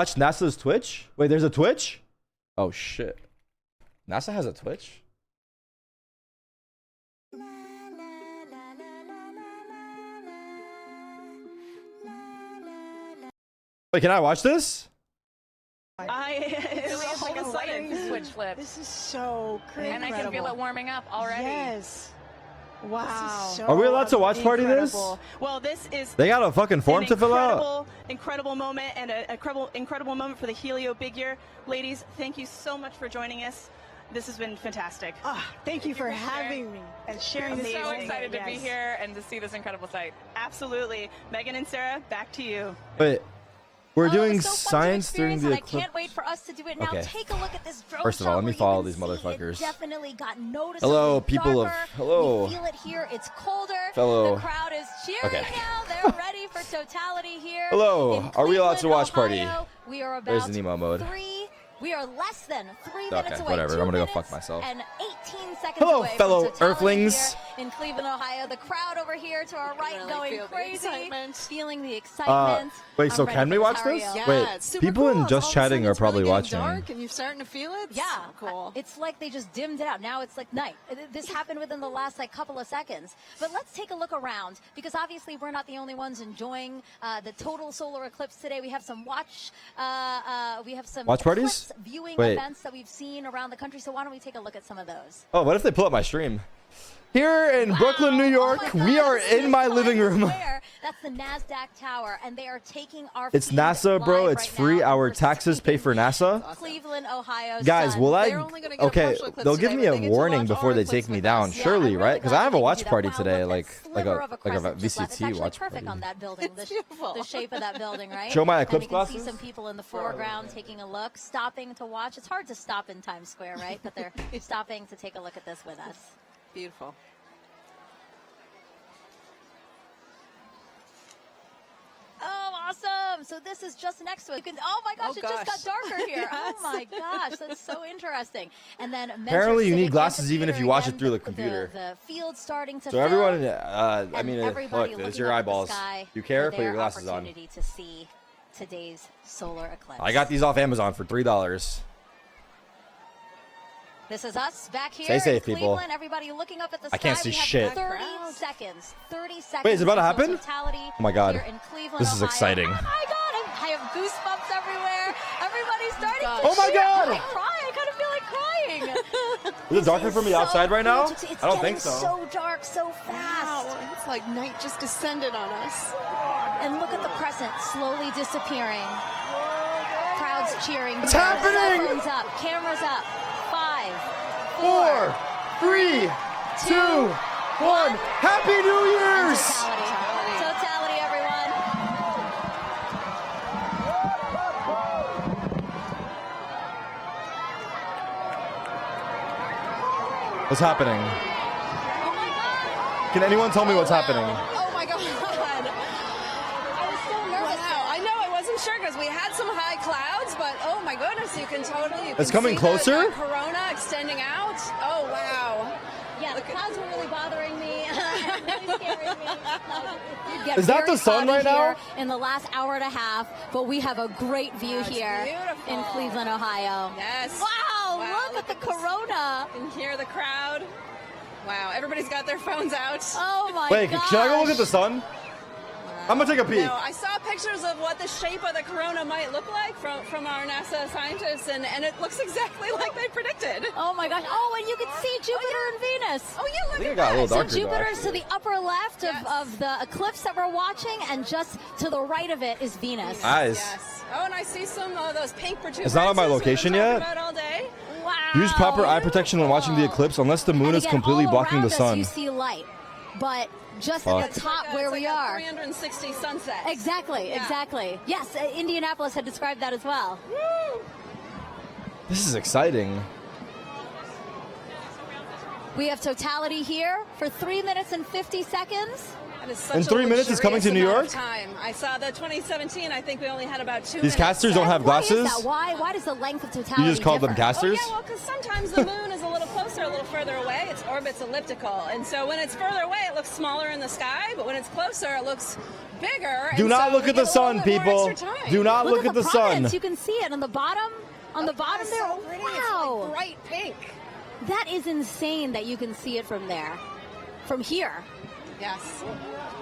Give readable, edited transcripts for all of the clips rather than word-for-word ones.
Watch NASA's Twitch? Wait, there's a Twitch? Oh shit. NASA has a Twitch? Wait, can I watch this? It was like a sudden switch flip. This is so crazy. And I can feel it warming up already. Yes. Wow. Are we allowed to watch party this? Well, this is They got a fucking form to fill out. Incredible moment, and an incredible moment for the Helio Big Year. Ladies, thank you so much for joining us. This has been fantastic. Thank you for having me and sharing this. I'm so excited to be here and to see this incredible sight. Absolutely. Megan and Sarah, back to you. Wait. We're doing so science during the eclipse. I can't wait for us to do it now. Okay. Take a look at this drone First of all, let me shot follow where these you can see motherfuckers. it definitely got noticeably Hello, people darker. hello. We feel it here. It's colder. Fellow. The crowd is cheering now. They're ready for totality here. Hello. Are we allowed to watch party? We are about There's the Nemo mode. We are less than 3 minutes away. Whatever. I'm gonna go fuck myself. And 18 seconds Hello, away fellow from totality Earthlings. here in Cleveland, Ohio. The crowd over here to our right really going feel the crazy, excitement. feeling the excitement. Wait, so I'm ready can we for watch this? this? Hurry up. Wait, it's super people cool. in All Just of a Chatting sudden are it's probably really watching. getting dark and you're starting to feel it. Yeah, So cool. It's like they just dimmed it out. Now it's like night. This happened within the last couple of seconds. But let's take a look around because obviously we're not the only ones enjoying the total solar eclipse today. We have some watch parties, viewing Wait. events that we've seen around the country. So why don't we take a look at some of those? Oh, what if they pull up my stream? Here in Brooklyn, New York, Oh my we God, are this is in my Times living room. Square. That's the NASDAQ tower, and they are taking our It's feed NASA, bro. live It's right free. now. Our We're taxes pay for NASA. Cleveland, Ohio. Guys, sun. will I? They're only gonna get a Okay, partial eclipse they'll give today, me but a they get to warning watch before our they eclipse take me with down. us. Yeah, Surely, I'm really right? Because I glad have a they can watch do that. party Wow, today, look, like that a sliver of crescent just left. It's VCT actually watch perfect party. on that building. The shape of that building, right? Show my and eclipse you can see glasses. some people in the foreground taking a look, stopping to watch. It's hard to stop in Times Square, right? But they're stopping to take a look at this with us. Beautiful. Oh, awesome! So this is just next to it. Oh my gosh, it just got darker here. Oh my gosh, that's so interesting. And then Apparently you need glasses even if you watch it through the computer. The field starting to So fill, everyone, I mean, everybody look, it's looking your up at the eyeballs. sky You care? for Put your their glasses on. opportunity to see today's solar eclipse. I got these off Amazon for $3. This is us back here Stay safe, in people. Cleveland. Everybody looking up at the sky. I can't see We have shit. 30 seconds. 30 seconds. Wait, is it about to until happen? totality Oh my God. here in Cleveland, This is Ohio. exciting. Oh my God, I have goosebumps everywhere. Everybody's starting to Oh my cheer. God. I cry. I kind of feel like crying. Is it darker for me outside right now? It's I don't think getting so. so dark so fast. Wow, it's like night just descended on us. And look at the crescent slowly disappearing. Crowds cheering. It's happening! Cell phones up. Cameras up. 5, 4, 3, 2, 1. Happy New Year's! Totality, everyone. What's happening? Oh my God. Can anyone tell me what's happening? Oh my God. I was so nervous. Wow. I know, I wasn't sure because we had some high clouds, but oh my goodness, you can totally. It's coming closer? The corona extending out. Oh wow. Yeah, the clouds were really bothering me. Really scaring me. Is that the sun right now? In the last hour and a half, but we have a great view That's here beautiful. in Cleveland, Ohio. Yes. Wow, Wow, look at the this. corona. You can hear the crowd. Wow, everybody's got their phones out. Oh my Wait, gosh. can I go look at the sun? I'm gonna take a peek. No, I saw pictures of what the shape of the corona might look like from our NASA scientists, and it looks exactly like they predicted. Oh my gosh. Oh, and you can see Jupiter and Venus. Oh yeah, I look think at it got a little So darker though, Jupiter's to actually. the upper left Yes. of the eclipse that we're watching, and just to the right of it is Venus. Nice. Yes. Oh, and I see some of those pink protuberances. It's not on my we've been location talking yet. About all day. Wow. Use proper eye protection when watching the eclipse unless the moon And is again, completely all blocking around the us sun. You see light, but just Fuck. at the top It's where like we a are. 360 sunset. Exactly, Yeah. exactly. Yes, Indianapolis had described that as well. Woo! This is exciting. We have totality here for 3 minutes and 50 seconds. That is such In 3 minutes, it's coming to New York? Time. I saw the 2017. I think we only had about 2 These minutes. casters don't have glasses? Why is that? Why does the length of totality You just called them differ? casters? Oh, yeah, well, because sometimes the moon is a little closer, a little further away. Its orbit's elliptical. And so when it's further away, it looks smaller in the sky. But when it's closer, it looks bigger. Do and not so look we at the get a sun, little bit more people. extra time. Do not look at the sun. prominence. You can see it on the bottom. On the bottom It's there. so pretty. It's Wow. like bright pink. That is insane that you can see it from there. From here. Yes.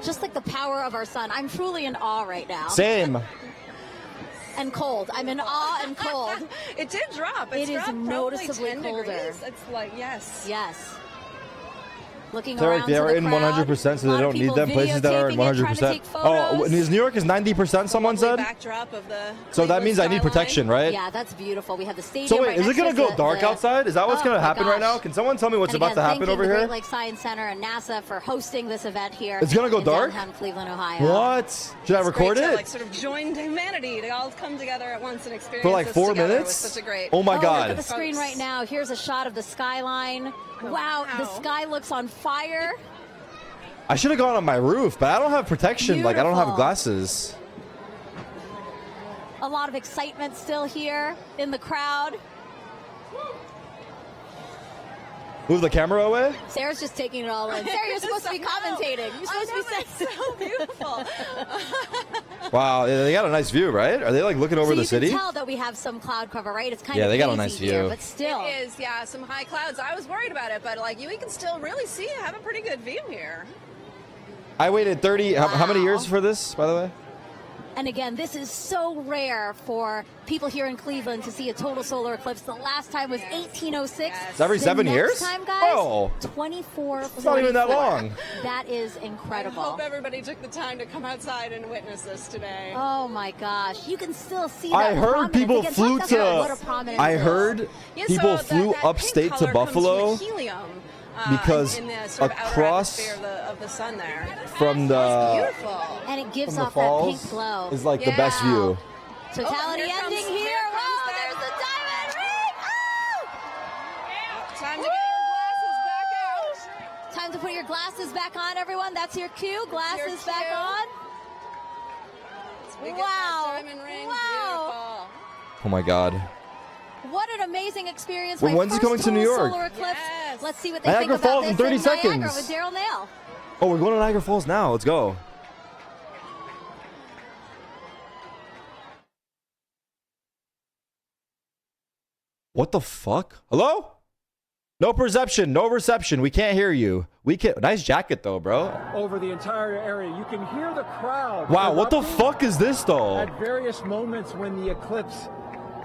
Just like the power of our sun. I'm truly in awe right now. Same. And cold. I'm in awe and cold. It did drop. It's It is dropped probably noticeably 10 colder. degrees. It's like, yes. Yes. Looking Tarik, around they to are the in crowd. 100%, so A they lot of don't need people them. Places that are in videotaping it, trying to 100%. take Oh, photos. New York is 90%, someone said? Backdrop of the So that Cleveland means I need skyline. protection, right? Yeah, that's beautiful. We have the stadium. So wait, right is it next going to us, go dark the- outside? Is that what's Oh going to my happen right gosh. now? Can someone tell me what's And about again, to happen thank you over to the here? Great Lakes Science Center and NASA for hosting this event here. It's gonna go in dark? downtown Cleveland, Ohio. What? Should I It's record great to, it? like, sort of join humanity to all come together at once and experience For like this 4 together. minutes? It was such a great. Oh my Look god. at the screen right now. Here's a shot of the skyline. Wow, the wow. sky looks on fire. I should have gone on my roof, but I don't have protection. Like I don't have Beautiful. glasses. A lot of excitement still here in the crowd. Move the camera away. Sarah's just taking it all in. Sarah, you're supposed to be commentating. You're supposed to be saying. It's so beautiful. Wow, they got a nice view, right? Are they like looking over So the you city? can tell that we have some cloud cover, right? It's kind Yeah, of they got a hazy nice here, view. but still. It is, yeah, some high clouds. I was worried about it, but like you can still really see, have a pretty good view here. I waited 30. How many Wow. years for this, by the way? And again, this is so rare for people here in Cleveland to see a total solar eclipse. The last time was 1806. It's every The 7 next years? time, guys, Oh. 24. It's not even that long. That is I incredible. hope everybody took the time to come outside and witness this today. Oh my gosh, you can still see that. I heard prominence. people Again, flew talk about what a to. prominence I is. heard Yeah, people so flew that upstate pink to color comes from Buffalo helium, because in the sort of outer across atmosphere of the sun there. from It's the beautiful. And it gives from the off that pink falls glow. is like the best Yeah. view. Totality here ending comes- here. here comes Whoa, that- there's the diamond ring. Time to get your glasses back out. Time to put your glasses back on, everyone. That's your cue. Glasses back cue. on. We get Wow. that diamond ring. Wow. Oh my god. What an amazing experience. Well, My when's it first coming to New total York? solar eclipse. Yes. Let's see what they Niagara think about Falls this in 30 Niagara seconds. with Daryl Nail. Oh, we're going to Niagara Falls now. Let's go. What the fuck? Hello? No perception, no reception. We can't hear you. We can. Nice jacket though, bro. Over the entire area. You can hear the crowd. Wow, what the erupting fuck is this though? At various moments when the eclipse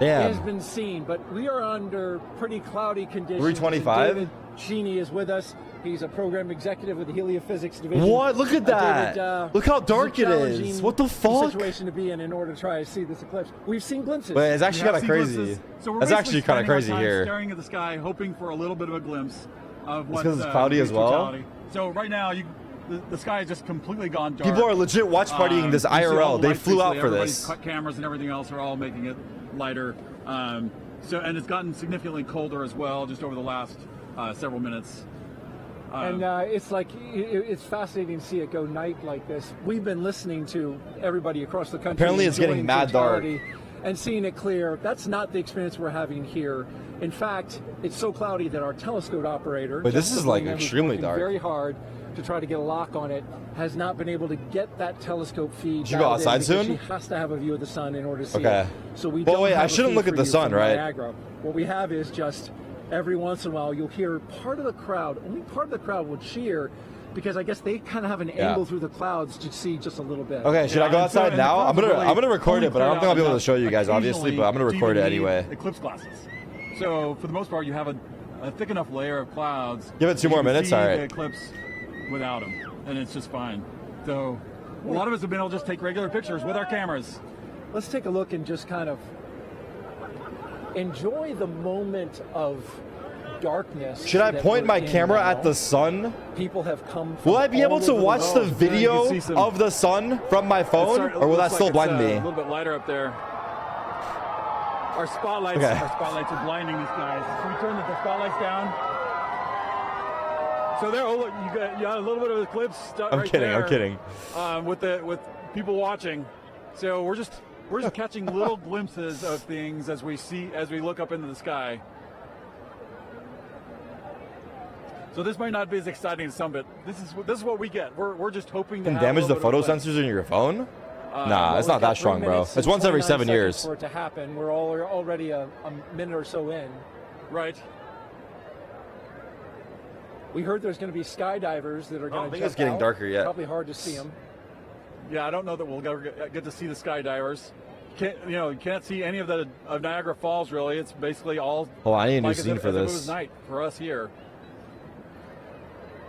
has Damn. been seen, but we are under pretty cloudy conditions. 325? David Sheeny is with us. He's a program executive with the Heliophysics Division. What? Look at that. David, Look how this is a dark it is. challenging What the fuck? situation to be in order to try to see this eclipse. We've seen glimpses. Wait, it's actually kind of Yeah, crazy. glimpses. So we're That's basically actually kind of spending our crazy time here. Staring at the sky, hoping for a little bit of a glimpse of what. 'cause it's cloudy as well? totality. So right now, the sky has just completely gone dark. People are legit watch partying this You see all IRL. the They lights, flew out basically for everybody's this. cut cameras and everything else are all making it lighter. And it's gotten significantly colder as well, just over the last several minutes. And it's like, it's fascinating to see it go night like this. We've been listening to everybody across the country. Apparently it's getting enjoying mad dark. totality and seeing it clear. That's not the experience we're having here. In fact, it's so cloudy that our telescope operator, But this Jessica is, like, Bellingham, who's extremely working dark. very hard to try to get a lock on it, has not been able to get that telescope feed. Should you go dialed in outside because soon? She has to have a view of the sun in order to see Okay. it. So we Well, don't wait, I have a shouldn't feed look at for the you sun, from right? Niagara. What we have is just every once in a while you'll hear part of the crowd, only part of the crowd will cheer because I guess they kind of have an Yeah. angle through the clouds to see just a little bit. Okay, should I go and so- outside and the now? I'm clouds gonna really record only it, but I don't clear think I'll be out able to show you guys, obviously. But I'm gonna occasionally record it do you need anyway. Eclipse glasses. So for the most part, you have a thick enough layer of clouds. Give it 2 that more you can minutes, see all right. the eclipse without them, and it's just fine. So a lot of us have been able to just take regular pictures with our cameras. Let's take a look and just kind of enjoy the moment of darkness. Should I that point we're my in camera now. at the sun? People have come from Will I be able all to over watch the world. video can see some- of the sun from my phone, or will that still blind me? A little bit lighter up there. Our spotlights, Okay. are blinding these guys. Can we turn the spotlights down? So there, oh look, you got a little bit of eclipse stuff I'm right kidding. there. I'm kidding. With people watching. So we're just catching little glimpses of things as we look up into the sky. So this might not be as exciting as some, but this is what we get. We're just hoping to Can have damage a the little photo bit of sensors in your phone? Nah, Well, it's we not got that strong, 3 bro. minutes It's and once every 29 7 seconds years. for it to happen. We're already a minute or so in. Right. We heard there's going to be skydivers that are I going don't to think jump it's getting out. darker yet. Probably hard to see them. Yeah, I don't know that we'll ever get to see the skydivers. You can't see any of Niagara Falls really. It's basically all. Oh, I need a new like as scene if- for as if this. It was night for us here.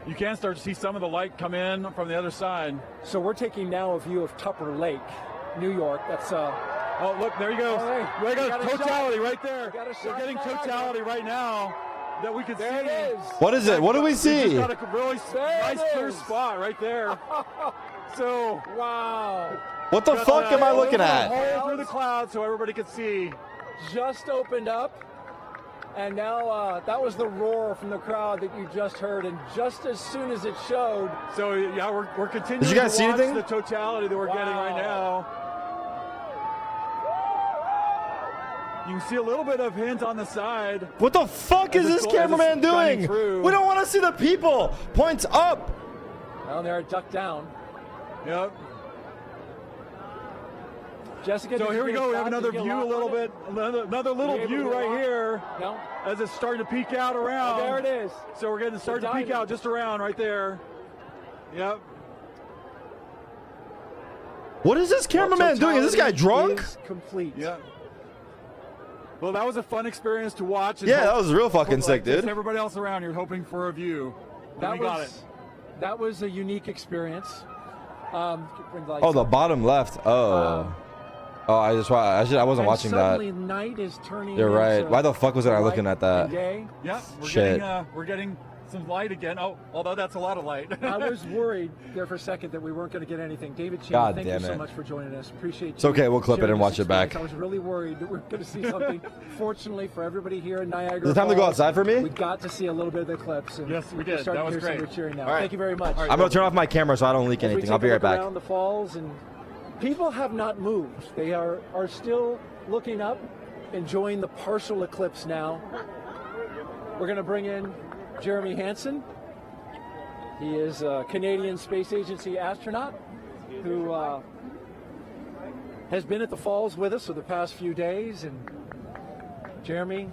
You can start to see some of the light come in from the other side. So we're taking now a view of Tupper Lake, New York. That's Oh, look, there you go. All right. We We got got a totality shot. right there. We got a We're shot getting of Niagara. totality right now that we can there see. it is. What is it? What do we just see? got a really There it nice clear is. spot right there. So Wow. What the got fuck am I a looking little at? hole through the clouds so everybody could see. Just opened up. And now that was the roar from the crowd that you just heard. And just as soon as it showed, So yeah, we're continuing Did you guys to see watch anything? the totality that we're getting right now. You can see a little bit of hint on the side. What the fuck is As this it's- as cameraman it's shining doing? through. We don't want to see the people. Points up. down there, ducked down. Yep. Jessica, So did here you we get go. We shot? have another Did you get view a lot little on it? bit. Another little You able to view get right lot? here No. as it's starting to peek out around. Oh, there it is. So we're getting starting to peek diamond. out just around right there. Yep. What is this cameraman doing? Is this guy Totality drunk? is complete. Yep. Well, that was a fun experience to watch. and Yeah, hope- that was real fucking like sick, just dude. Everybody else around, you're hoping for a view. And That we got it. That was a unique experience. Bring the lights Oh, the up. bottom left. Oh. Oh, I wasn't And watching that. suddenly night is turning. You're right. into Why the fuck wasn't I light looking at that? and day. Yeah, Shit. we're getting some light again. Oh, although that's a lot of light. I was worried there for a second that we weren't going to get anything. David Cheney, God thank you damn so it. much for joining us. Appreciate you. It's okay, we'll clip it sharing and this watch it back. experience. I was really worried that we were going to see something. Fortunately for everybody here in Niagara Is it time to go Falls, outside for me? We got to see a little bit of the eclipse. And Yes, we did. we're starting That was to hear great. some good cheering now. All right. Thank you very much. I'm gonna turn off my camera so I don't leak As we anything. take I'll be a right look back. around the falls, and people have not moved. They are still looking up, enjoying the partial eclipse now. We're going to bring in Jeremy Hansen. He is a Canadian Space Agency astronaut who has been at the falls with us for the past few days. And Jeremy,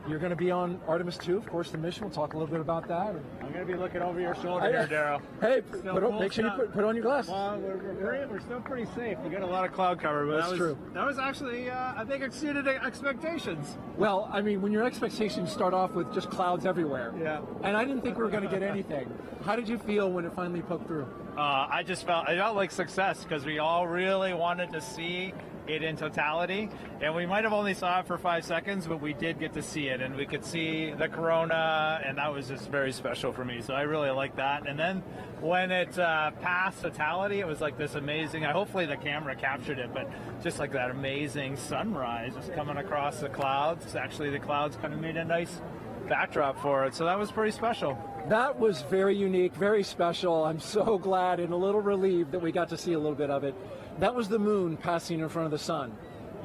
you're going to be on Artemis 2, of course, the mission. We'll talk a little bit about that. I'm going to be looking over your shoulder here, Daryl. Hey, full make sure you shot. put on your glasses. Well, we're still pretty safe. We got a lot of cloud cover, but That's true. That was actually, I think, exceeded expectations. Well, I mean, when your expectations start off with just clouds everywhere. Yeah. And I didn't think we were going to get anything. How did you feel when it finally poked through? I felt like success because we all really wanted to see it in totality, and we might have only saw it for 5 seconds, but we did get to see it, and we could see the corona, and that was just very special for me. So I really like that. And then when it passed totality, it was like this amazing. Hopefully the camera captured it, but just like that amazing sunrise just coming across the clouds. Actually, the clouds kind of made a nice backdrop for it, so that was pretty special. That was very unique, very special. I'm so glad and a little relieved that we got to see a little bit of it. That was the moon passing in front of the sun.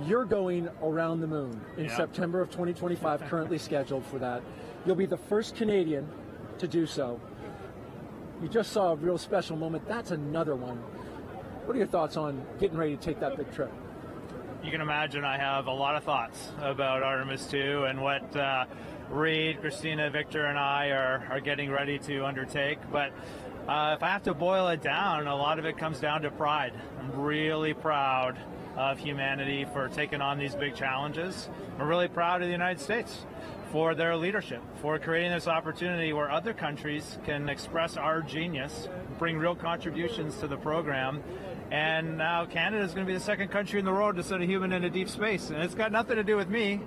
You're going around the moon in Yeah. September of 2025, currently scheduled for that. You'll be the first Canadian to do so. You just saw a real special moment. That's another one. What are your thoughts on getting ready to take that big trip? You can imagine I have a lot of thoughts about Artemis 2 and what Reed, Christina, Victor, and I are getting ready to undertake. But if I have to boil it down, a lot of it comes down to pride. I'm really proud of humanity for taking on these big challenges. I'm really proud of the United States for their leadership, for creating this opportunity where other countries can express our genius, bring real contributions to the program. And now Canada is going to be the second country in the world to send a human into deep space. And it's got nothing to do with me.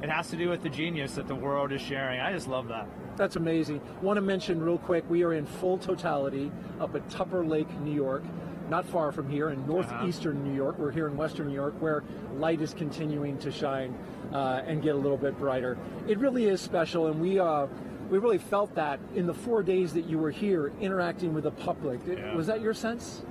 It has to do with the genius that the world is sharing. I just love that. That's amazing. Want to mention real quick, we are in full totality up at Tupper Lake, New York, not far from here in northeastern New York. We're here in western New York where light is continuing to shine and get a little bit brighter. It really is special, and we really felt that in the 4 days that you were here interacting with the public. Yeah. Was that your sense?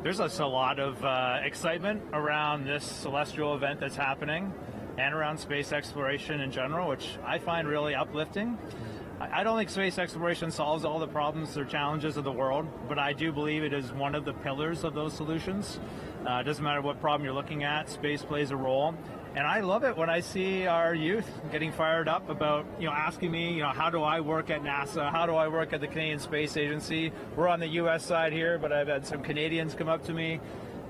There's just a lot of excitement around this celestial event that's happening and around space exploration in general, which I find really uplifting. I don't think space exploration solves all the problems or challenges of the world, but I do believe it is one of the pillars of those solutions. It doesn't matter what problem you're looking at, space plays a role. And I love it when I see our youth getting fired up about, asking me, how do I work at NASA? How do I work at the Canadian Space Agency? We're on the U.S. side here, but I've had some Canadians come up to me.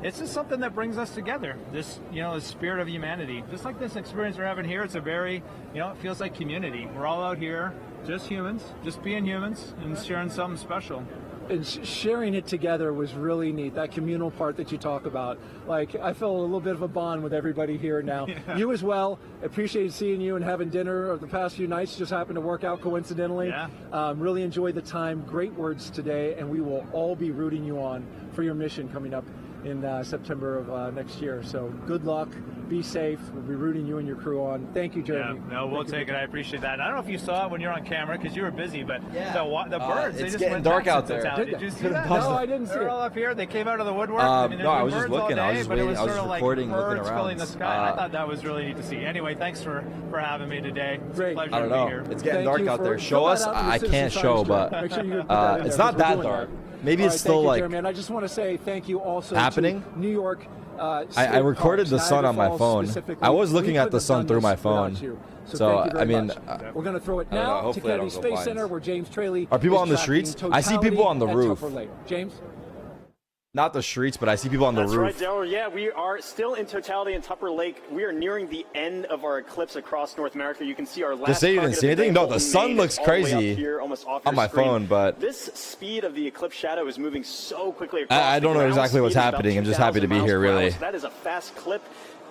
It's just something that brings us together, this, the spirit of humanity. Just like this experience we're having here, it's a very, it feels like community. We're all out here, just humans, just being humans and sharing something special. And sharing it together was really neat, that communal part that you talk about. Like, I felt a little bit of a bond with everybody here now. Yeah. You as well. Appreciated seeing you and having dinner the past few nights. Just happened to work out coincidentally. Yeah. Really enjoyed the time. Great words today, and we will all be rooting you on for your mission coming up in September of next year. So good luck. Be safe. We'll be rooting you and your crew on. Thank you, Jeremy. Yeah, no, we'll take it. I appreciate that. And I don't know if you saw it when you're on camera because you were busy, but the birds, they it's just getting went dark nuts out in there. totality. Did you see that? No, I didn't see They're it. all up here. They came out of the woodwork. No, I was just looking. Day, I was just but it waiting. I was sort of recording, like looking birds around. filling the sky. I thought that was really neat to see. Anyway, thanks for having me today. It's Great. a pleasure I don't to know. be here. It's getting Thank dark you out for- there. fill Show that us. out in the I Citizen can't Science show, Strip. but Make sure you put that in it's there, not 'cause we're that doing dark. that. Maybe All it's right, still thank you, like Jeremy. And I just want to say thank you also happening. to New York. I recorded the sun on my phone. I was looking We at the couldn't sun have through done my this without phone. you. So, thank you very I mean, much. We're going to throw it I don't know. now to Hopefully I Kennedy don't go Space Center, blind. where James Traley Are people is on the tracking streets? I see people on the Totality roof. at Tupper Lake. James? Not the streets, but I see people on the That's roof. right, Daryl. Yeah, we are still in Totality in Tupper Lake. We are nearing the end of our eclipse across North America. You can see our last Just say you didn't target see of the anything? day, No, the Holton, sun Maine, looks all the way up crazy here, almost off on your my screen. phone, but this speed of the eclipse shadow is moving so quickly across I don't the know ground. exactly what's Speed is about happening. I'm just happy to be 2,000 here, miles per hour, really. so that is a fast clip.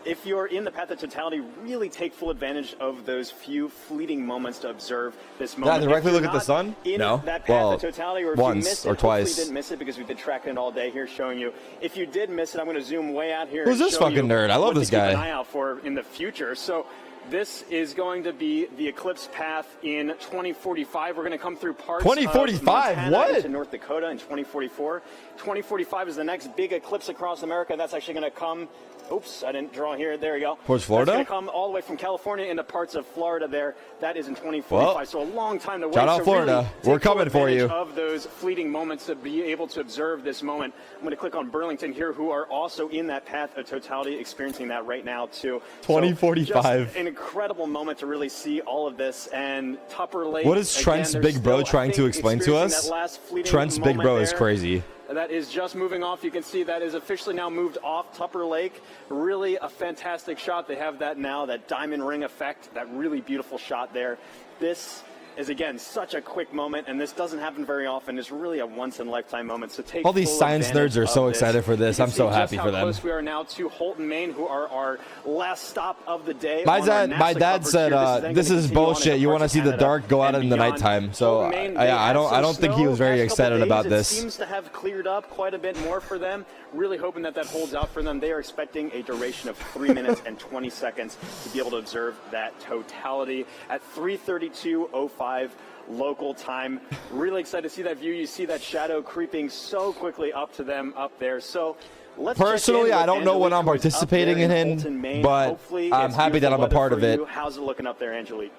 If you're in the path of totality, really take full advantage of those few fleeting moments to observe this moment. directly If you're look at the not sun? in No. that path Well, of totality, or if once you missed or it, hopefully twice. you didn't miss it because we've been tracking it all day here, showing you. If you did miss it, I'm going to zoom way out here. Who's and this show fucking you nerd? I love what to this keep guy. an eye out for in the future. So this is going to be the eclipse path in 2045. We're going to come through parts 2045? of Montana What? into North Dakota in 2044. 2045 is the next big eclipse across America. That's actually going to come. Oops, I didn't draw here. There you go. Towards Florida? That's going to come all the way from California into parts of Florida there. That is in 2045. Well, so a long time to wait. shout out So Florida. really We're take full coming for you. advantage of those fleeting moments to be able to observe this moment. I'm going to click on Burlington here, who are also in that path of totality, experiencing that right now too. 2045. So just an incredible moment to really see all of this. And Tupper Lake. What is again, Trent's they're big bro still, I trying to think, explain to us? experiencing that last fleeting Trent's big moment bro is there. crazy. That is just moving off. You can see that is officially now moved off Tupper Lake. Really a fantastic shot. They have that now, that diamond ring effect, that really beautiful shot there. This is, again, such a quick moment, and this doesn't happen very often. It's really a once-in-a-lifetime moment. So take All these full science advantage nerds are of so this. excited for this. You can I'm so see happy just for how them. close we are now to Holton, Maine, who are our last stop of the day. My on our dad NASA said, coverage here. this Then gonna is continue on bullshit. into You want to parts see of the Canada dark go out and in the beyond. nighttime. So Holton, Maine, they yeah, I had some don't think he snow was very last couple excited days. about It this. seems to have cleared up quite a bit more for them. Really hoping that holds out for them. They are expecting a duration of 3 minutes and 20 seconds to be able to observe that totality at 3:32:05 local time. Really excited to see that view. You see that shadow creeping so quickly up to them up there. So let's Personally, check in I don't with know when Angelique, I'm who is up participating there in Holton, Maine. but Hopefully I'm it's happy that beautiful I'm a part weather of for it. you. How's it looking up there, Angelique?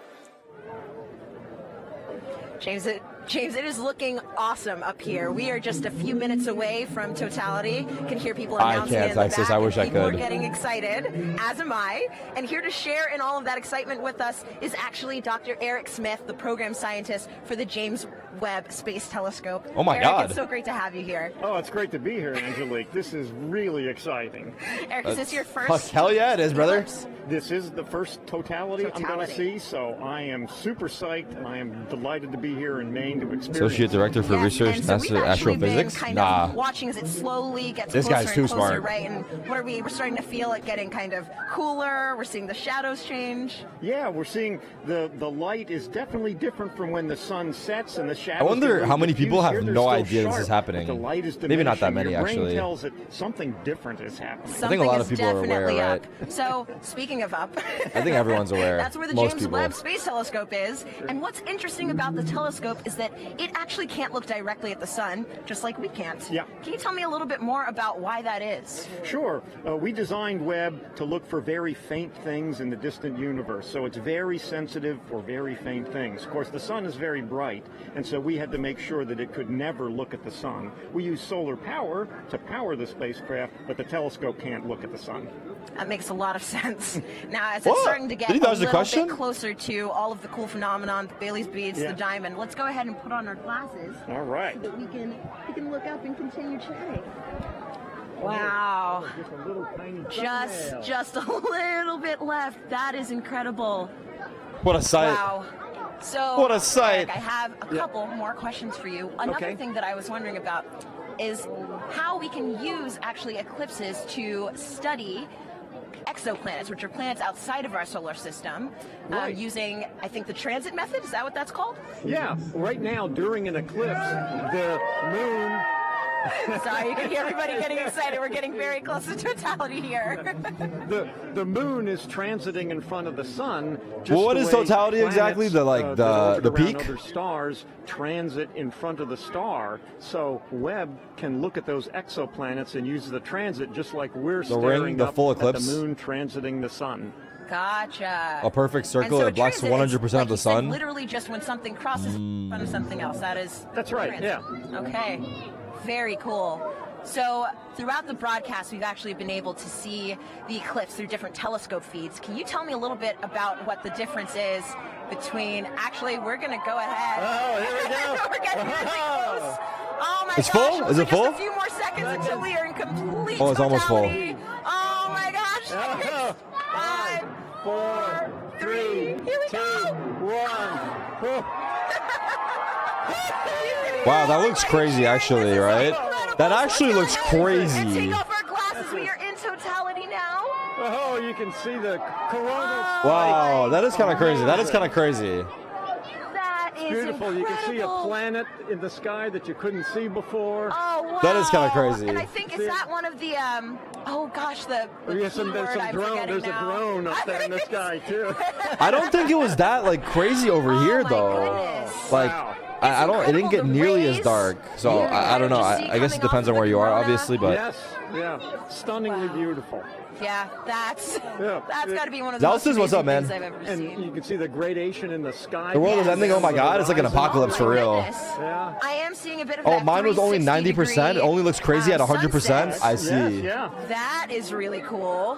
James, it is looking awesome up here. We are just a few minutes away from totality. Can hear people I announcing can't, in the Alexis. back. I wish and I people could. are getting excited, as am I. And here to share in all of that excitement with us is actually Dr. Eric Smith, the program scientist for the James Webb Space Telescope. Oh my Eric, God. it's so great to have you here. Oh, it's great to be here, Angelique. This is really exciting. Eric, is this your Fuck, first? hell yeah, it is, brother. eclipse? This is the first totality I'm going to Totality. see, so I am super psyched, and I am delighted to be here in Maine going to experience. Associate Director for Research, and so we've NASA actually been Astrophysics? kind Nah. of watching as it slowly gets This closer guy's too and closer, smart. right? And what are we? We're starting to feel it getting kind of cooler. We're seeing the shadows change. Yeah, we're seing the light is definitely different from when the sun sets and the shadows. I wonder get how many people diffused. have Here, no they're idea still this is sharp, happening. but the light is Maybe not that diminishing. many, Your brain actually. tells it something different is happening. I think a lot of people are aware, definitely right? up. So speaking of up, I think everyone's aware. That's where the Most James people. Webb Space Telescope is. And what's interesting about the telescope is that it actually can't look directly at the sun, just like we can't. Yeah. Can you tell me a little bit more about why that is? Sure. We designed Webb to look for very faint things in the distant universe, so it's very sensitive for very faint things. Of course, the sun is very bright, and so we had to make sure that it could never look at the sun. We use solar power to power the spacecraft, but the telescope can't look at the sun. That makes a lot of sense. Now, as What? it's starting to get Did he a dodge the little question? bit closer to all of the cool phenomenon, the Bailey's beads, Yeah. the diamond, let's go ahead and put on our glasses All right. so that we can look up and continue chatting. Wow. Just a little tiny Just a little bit left. That is incredible. What a sight. Wow. So, What a sight. Eric, I have a couple more questions for you. Another Okay. thing that I was wondering about is how we can use actually eclipses to study exoplanets, which are planets outside of our solar system, Right. using, I think, the transit method. Is that what that's called? Yeah, right now during an eclipse, the moon. Sorry, you can hear everybody getting excited. We're getting very close to totality here. The moon is transiting in front of the sun. Just Well, what the is way totality exactly? planets, The, like, that orbit the around peak? Other stars transit in front of the star, so Webb can look at those exoplanets and use the transit just like we're The ring, staring the up full at eclipse? the moon transiting the sun. Gotcha. A perfect circle. And so It blocks transit is, 100% of like the you said, sun. literally just when something crosses in front of something else. That's right, transit. Okay. Very cool. So throughout the broadcast, we've actually been able to see the eclipse through different telescope feeds. Can you tell me a little bit about what the difference is between, actually, we're going to go ahead. Oh, here we go. We're getting really close. Oh my It's gosh. full? Only Is it just full? a few more seconds until we are in complete Oh, it's almost full. totality. Oh my gosh. 5, 4, 3, here we go. 1. Wow, that looks crazy, actually, right? That actually looks And crazy. take off our glasses. We are in totality now. Oh, you can see the coronal. Wow, that is kind of crazy. That is kind of crazy. That is Beautiful. You can see a incredible. planet in the sky that you couldn't see before. Oh, wow. That is kinda crazy. And I think, is that one of the, oh gosh, the There's key some word I'm drone. forgetting There's now. a drone up there in the sky too. I don't think it was that like crazy over here my though. goodness. Like Wow. I don't. It didn't get incredible. The nearly as rays, dark. So yeah, I don't know. just see I guess it coming depends off on where the you are, corona. obviously. But Yes, yeah, stunningly beautiful. Yeah, that's Yeah. got to be one of the Zalsis, most amazing what's up, man? things I've ever And seen. you can see the gradation in the sky. the world is ending. Oh my God! It's like an apocalypse for real. Goodness. Yeah. I am seeing a bit of Oh, that mine was only 360 90%. It degree, only looks crazy at 100%. sunset. I see. Yes, yeah. That is really cool.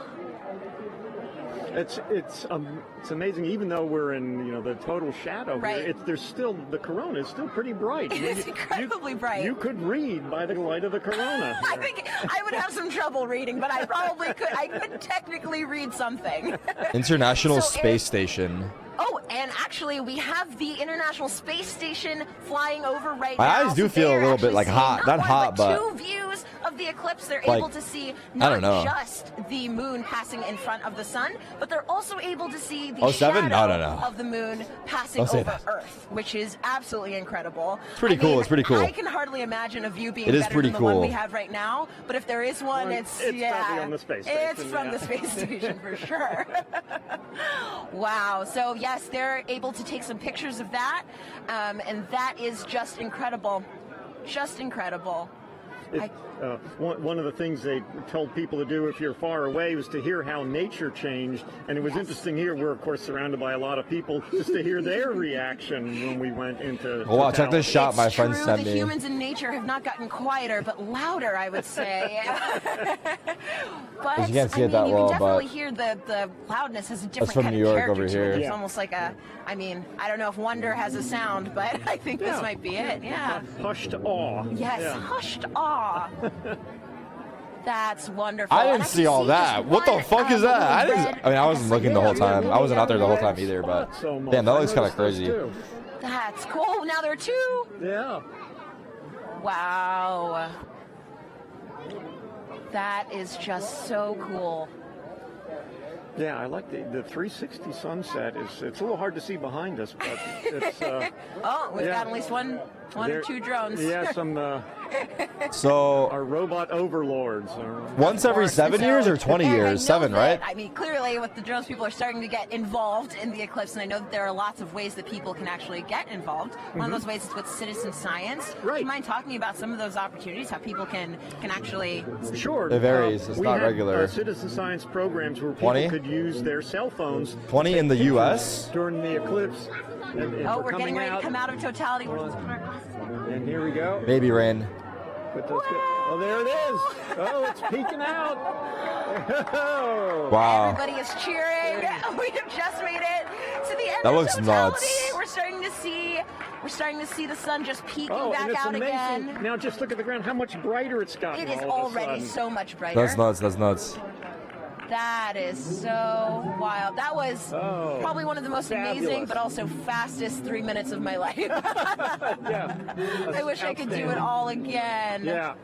It's amazing. Even though we're in the total shadow Right. here, there's still the corona is still pretty bright. It is incredibly bright. You could read by the light of the corona. I think I would have some trouble reading, but I probably could. I could technically read something. International So, Space Eric- Station. Oh, and actually, we have the International Space Station flying over right My now. eyes do so feel a they're little bit actually like seeing hot. Not one, hot, but- two views of the eclipse. They're Like, able to see I don't know. not just the moon passing in front of the sun, but they're also able to see the 07? shadow No. of the moon passing Don't say over that. Earth, which is absolutely incredible. It's pretty I cool, mean, it's pretty cool. I can hardly imagine a view being It is better pretty than the one cool. we have right now, but if there is one, Well, it's probably on the space It's station, from yeah. the space station for sure. Wow. So yes, they're able to take some pictures of that, and that is just incredible. Just incredible. One of the things they told people to do if you're far away was to hear how nature changed. And it was interesting here. We're, of course, surrounded by a lot of people just to hear their reaction when we went into Oh, wow, check this totality. shot my It's friend true, sent the me. humans in nature have not gotten quieter, but louder, I would say. But You can't see I it mean, that you well, can definitely but- hear the loudness has a different from kind New of York character over to it. here. It's Yeah. almost like I don't know if wonder has a sound, but I think this might be it. Yeah. Hushed awe. Yes, Yeah. hushed awe. That's wonderful. I And didn't can see all that. just What the one, fuck is that? little I red- mean, I wasn't looking the whole time. I wasn't out there the whole time either, but So much. damn, that I looks kind of noticed those crazy. too. That's cool. Now there are 2. Yeah. Wow. That is just so cool. Yeah, I like the 360 sunset. It's a little hard to see behind us, but it's. Oh, we've got at least one or 2 drones. Yeah, some. So our robot overlords. Once every 7 years or 20 years? 7, right? I mean, clearly with the drones, people are starting to get involved in the eclipse, and I know that there are lots of ways that people can actually get involved. One of those ways is with citizen science. Right. Do you mind talking about some of those opportunities, how people can actually... Sure. It varies. It's not regular. Citizen science programs where people 20? could use their cell phones. 20 in the U.S.? During the eclipse. And we're getting ready to come out of totality. And here we go. Baby rain. Oh, there it is. Oh, it's peeking out. Wow. Everybody is cheering. We have just made it to the end That of looks totality. nuts. We're starting to see the sun just peeking and back it's out amazing. again. Now just look at the ground, how much brighter it's gotten. It is all of a already sudden. so much brighter. That's nuts. That's nuts. That is so wild. That was probably one of the most amazing but also fastest 3 minutes of my life. Yeah. I wish I could do it all again. Yeah.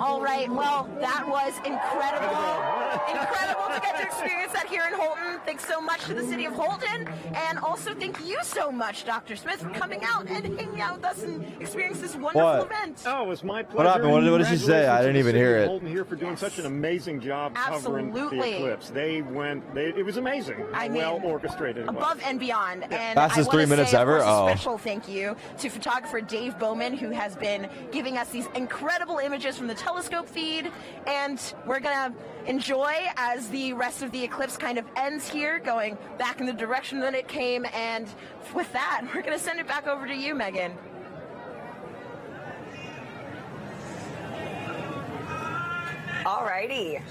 All right, well, that was incredible. Incredible to get to experience that here in Holton. Thanks so much to the city of Holton. And also thank you so much, Dr. Smith, for coming out and hanging out with us and experiencing this wonderful event. Oh, it was my pleasure. What happened? What did she say? I didn't even hear it. Holton here for doing such an amazing job covering the Absolutely. eclipse. It was amazing. I mean, well orchestrated. it was. Above and beyond. And Fastest I wanna 3 minutes say, of ever? course, Oh. a special thank you to photographer Dave Bowman, who has been giving us these incredible images from the telescope feed. And we're going to enjoy as the rest of the eclipse kind of ends here, going back in the direction that it came. And with that, we're going to send it back over to you, Megan. Alrighty.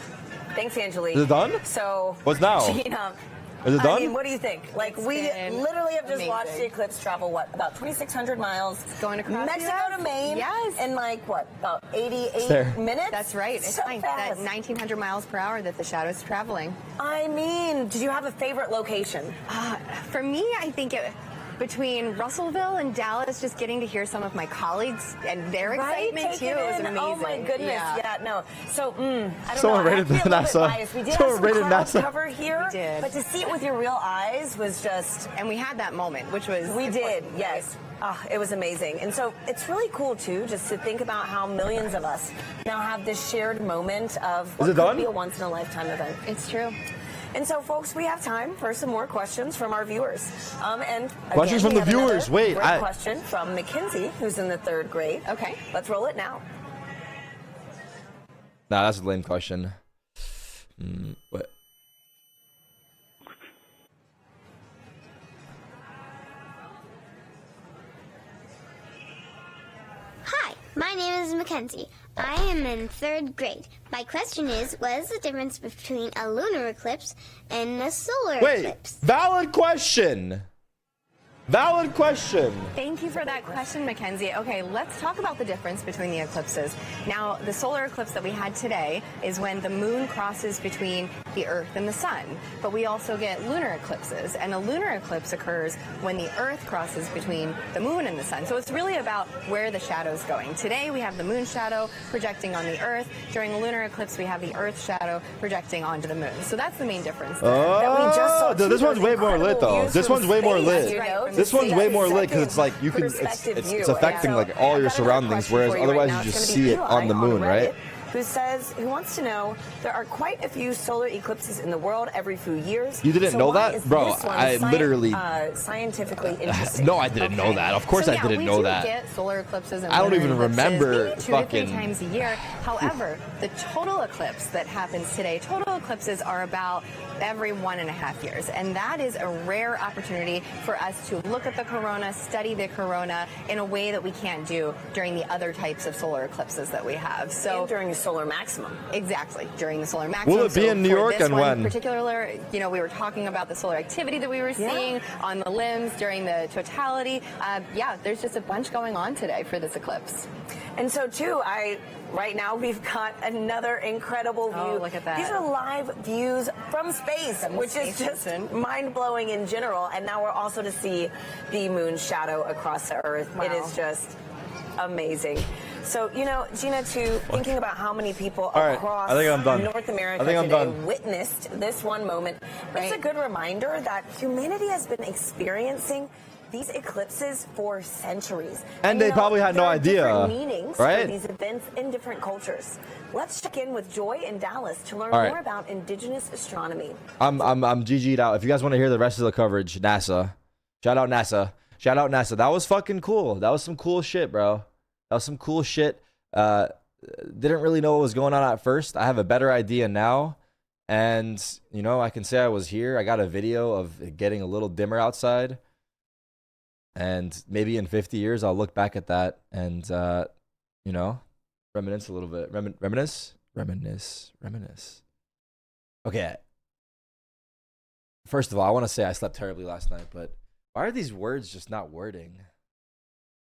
Thanks, Angelique. Is it done? So, What's now? Gina, Is it done? I mean, what do you think? Like, we literally have just watched the eclipse travel, about 2,600 miles? Going across Mexico to Maine. Yes. In about 88 there. minutes? That's right. It's so fine. fast. That 1,900 miles per hour that the shadow's traveling. I mean, did you have a favorite location? For me, I think between Russellville and Dallas, just getting to hear some of my colleagues and their excitement Take too it was in. amazing. Oh my goodness, yeah, no. So, I don't Someone know. rated I have to be a little NASA. bit biased. We did Someone have some rated cloud NASA. cover here, We did. but to see it with your real eyes was just... And we had that moment, which was We did, important. yes. It was amazing. And so it's really cool, too, just to think about how millions of us now have this shared moment of what Is it could done? be a once-in-a-lifetime event. It's true. And so, folks, we have time for some more questions from our viewers. And Questions from again, we the have viewers. another Wait, great question from Mackenzie, who's in the 3rd grade. Okay. Let's roll it now. Nah, that's a lame question. What? Hi, my name is Mackenzie. I am in 3rd grade. My question is, what is the difference between a lunar eclipse and a solar eclipse? Valid question. Valid question. Thank you for that question, Mackenzie. Okay, let's talk about the difference between the eclipses. Now, the solar eclipse that we had today is when the moon crosses between the Earth and the sun. But we also get lunar eclipses, and a lunar eclipse occurs when the Earth crosses between the moon and the sun. So it's really about where the shadow's going. Today, we have the moon shadow projecting on the Earth. During a lunar eclipse, we have the Earth shadow projecting onto the moon. So that's the main difference. Oh, this one's way more lit, though. This one's way more lit. This one's way more lit because it's like you can, it's affecting like all your surroundings, whereas otherwise you just see it on the moon, right? Who wants to know, there are quite a few solar eclipses in the world every few years. You didn't know why that? is Bro, this one I literally... scientifically interesting. No, I didn't know that. Of course I didn't know that. We do get solar eclipses and I don't lunar even eclipses remember maybe 2 to 3 fucking... times a year. However, the total eclipse that happens today, total eclipses are about every 1.5 years. And that is a rare opportunity for us to look at the corona, study the corona in a way that we can't do during the other types of solar eclipses that we have. So and during solar maximum. Exactly, during the solar maximum. Will it be in New York and when? In particular, you know, we were talking about the solar activity that we were seeing on the limbs during the totality. Yeah, there's just a bunch going on today for this eclipse. And so, too, right now we've got another incredible view. Oh, look at that. These are live views from space, which is just mind-blowing in general. And now we're also to see the moon's shadow across the Earth. It is just amazing. So, you know, Gina, too, thinking about how many people across North America today witnessed this one moment, it's a good reminder that humanity has been experiencing these eclipses for centuries. And they probably had no idea, different meanings right? for these events in different cultures. Let's check in with Joy in Dallas to learn more about indigenous astronomy. I'm GG'd out. If you guys want to hear the rest of the coverage, NASA. Shout out NASA. Shout out NASA. That was fucking cool. That was some cool shit, bro. That was some cool shit. Didn't really know what was going on at first. I have a better idea now. And, you know, I can say I was here. I got a video of it getting a little dimmer outside. And maybe in 50 years, I'll look back at that and, you know, reminisce a little bit. Reminisce. Okay. First of all, I want to say I slept terribly last night, but why are these words just not wording?